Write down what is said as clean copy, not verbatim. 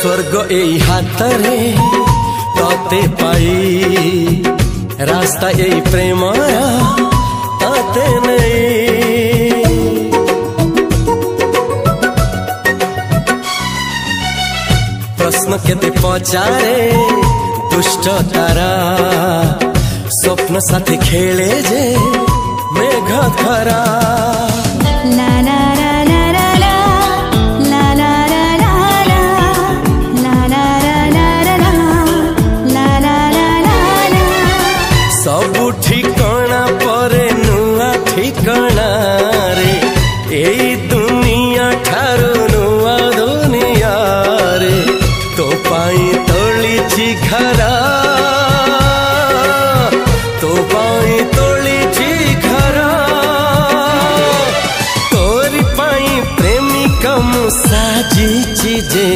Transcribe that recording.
स्वर्ग एई हातरे तते पाई रास्ता एई प्रेम तते नहीं। प्रश्न केते पचारे दुष्ट तारा स्वप्न साथी खेले जे मेघ खरा। सबु ठिकाना परे नुआ ठिकाना रे एई दुनिया ठारू नुआ दुनिया रे। तो पाई तोलिछि घरा तो पाई तोलिछि घरा तोरी पाई प्रेमिका मु साजिछि जे।